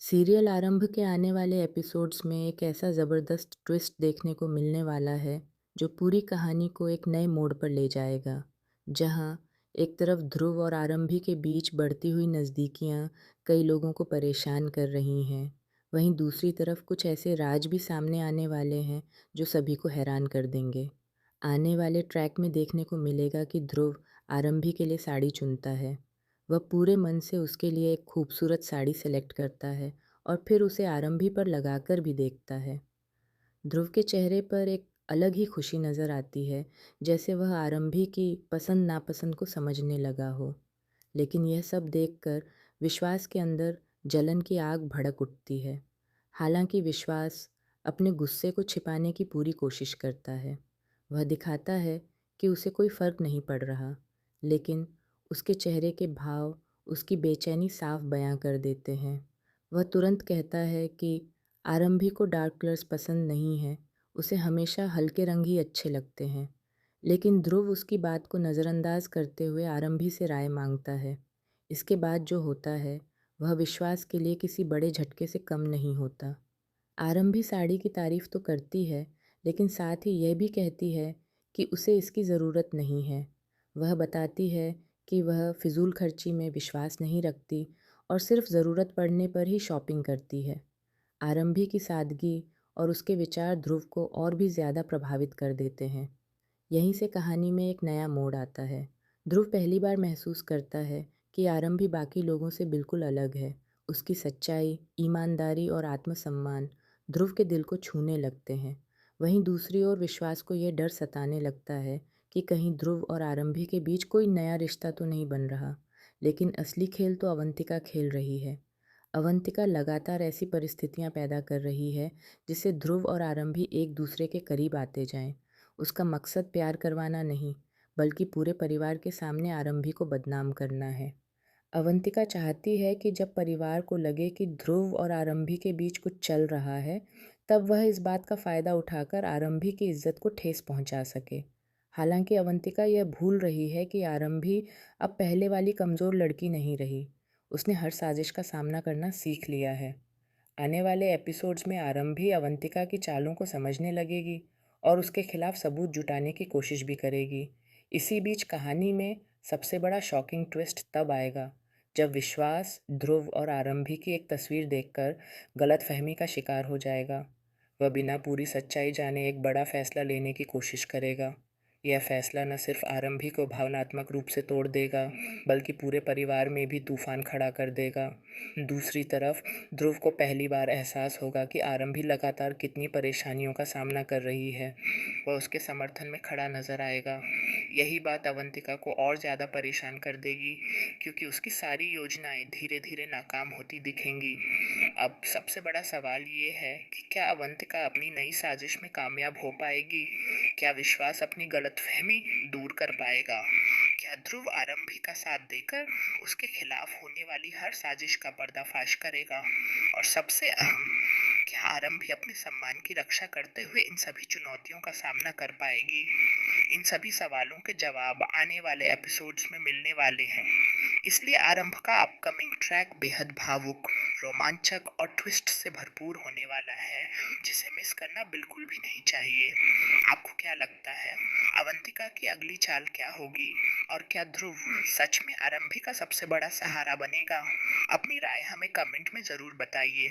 Serial आरंभ के आने वाले एपिसोड्स में एक ऐसा ज़बरदस्त ट्विस्ट देखने को मिलने वाला है, जो पूरी कहानी को एक नए मोड़ पर ले जाएगा। जहां एक तरफ ध्रुव और आरंभी के बीच बढ़ती हुई नज़दीकियां कई लोगों को परेशान कर रही हैं, वहीं दूसरी तरफ कुछ ऐसे राज भी सामने आने वाले हैं, जो सभी को हैरान कर देंगे। आने वाले ट्रैक में देखने को मिलेगा कि ध्रुव आरंभी के लिए साड़ी चुनता है। वह पूरे मन से उसके लिए एक खूबसूरत साड़ी सेलेक्ट करता है और फिर उसे आरंभी पर लगाकर भी देखता है। ध्रुव के चेहरे पर एक अलग ही खुशी नज़र आती है, जैसे वह आरंभी की पसंद नापसंद को समझने लगा हो। लेकिन यह सब देखकर विश्वास के अंदर जलन की आग भड़क उठती है। हालांकि विश्वास अपने गुस्से को छिपाने की पूरी कोशिश करता है। वह दिखाता है कि उसे कोई फ़र्क नहीं पड़ रहा, लेकिन उसके चेहरे के भाव उसकी बेचैनी साफ बयां कर देते हैं। वह तुरंत कहता है कि आरंभी को डार्क कलर्स पसंद नहीं है, उसे हमेशा हल्के रंग ही अच्छे लगते हैं। लेकिन ध्रुव उसकी बात को नज़रअंदाज करते हुए आरंभी से राय मांगता है। इसके बाद जो होता है, वह विश्वास के लिए किसी बड़े झटके से कम नहीं होता। आरंभी साड़ी की तारीफ तो करती है, लेकिन साथ ही यह भी कहती है कि उसे इसकी ज़रूरत नहीं है। वह बताती है कि वह फिजूल खर्ची में विश्वास नहीं रखती और सिर्फ ज़रूरत पड़ने पर ही शॉपिंग करती है। आरंभी की सादगी और उसके विचार ध्रुव को और भी ज़्यादा प्रभावित कर देते हैं। यहीं से कहानी में एक नया मोड़ आता है। ध्रुव पहली बार महसूस करता है कि आरंभी बाकी लोगों से बिल्कुल अलग है। उसकी सच्चाई, ईमानदारी और आत्मसम्मान ध्रुव के दिल को छूने लगते हैं। वहीं दूसरी ओर विश्वास को यह डर सताने लगता है कि कहीं ध्रुव और आरंभी के बीच कोई नया रिश्ता तो नहीं बन रहा। लेकिन असली खेल तो अवंतिका खेल रही है। अवंतिका लगातार ऐसी परिस्थितियां पैदा कर रही है, जिससे ध्रुव और आरंभी एक दूसरे के करीब आते जाएं। उसका मकसद प्यार करवाना नहीं, बल्कि पूरे परिवार के सामने आरंभी को बदनाम करना है। अवंतिका चाहती है कि जब परिवार को लगे कि ध्रुव और आरंभी के बीच कुछ चल रहा है, तब वह इस बात का फ़ायदा उठाकर आरंभी की इज्जत को ठेस पहुंचा सके। हालांकि अवंतिका यह भूल रही है कि आरंभी अब पहले वाली कमज़ोर लड़की नहीं रही। उसने हर साजिश का सामना करना सीख लिया है। आने वाले एपिसोड्स में आरंभी अवंतिका की चालों को समझने लगेगी और उसके खिलाफ सबूत जुटाने की कोशिश भी करेगी। इसी बीच कहानी में सबसे बड़ा शॉकिंग ट्विस्ट तब आएगा, जब विश्वास ध्रुव और आरंभी की एक तस्वीर देखकर गलतफहमी का शिकार हो जाएगा। वह बिना पूरी सच्चाई जाने एक बड़ा फैसला लेने की कोशिश करेगा। यह फैसला न सिर्फ आरंभी को भावनात्मक रूप से तोड़ देगा, बल्कि पूरे परिवार में भी तूफान खड़ा कर देगा। दूसरी तरफ ध्रुव को पहली बार एहसास होगा कि आरंभी लगातार कितनी परेशानियों का सामना कर रही है। वह उसके समर्थन में खड़ा नजर आएगा। यही बात अवंतिका को और ज़्यादा परेशान कर देगी, क्योंकि उसकी सारी योजनाएं धीरे धीरे नाकाम होती दिखेंगी। अब सबसे बड़ा सवाल ये है कि क्या अवंतिका अपनी नई साजिश में कामयाब हो पाएगी? क्या विश्वास अपनी गलतफहमी दूर कर पाएगा? क्या ध्रुव आरंभी का साथ देकर उसके खिलाफ होने वाली हर साजिश का पर्दाफाश करेगा? और सबसे अहम, क्या आरंभी अपने सम्मान की रक्षा करते हुए इन सभी चुनौतियों का सामना कर पाएगी? इन सभी सवालों के जवाब आने वाले एपिसोड्स में मिलने वाले हैं। इसलिए आरंभ का अपकमिंग ट्रैक बेहद भावुक, रोमांचक और ट्विस्ट से भरपूर होने वाला है, जिसे मिस करना बिल्कुल भी नहीं चाहिए। आपको क्या लगता है, अवंतिका की अगली चाल क्या होगी? और क्या ध्रुव सच में आरंभी का सबसे बड़ा सहारा बनेगा? अपनी राय हमें कमेंट में ज़रूर बताइए।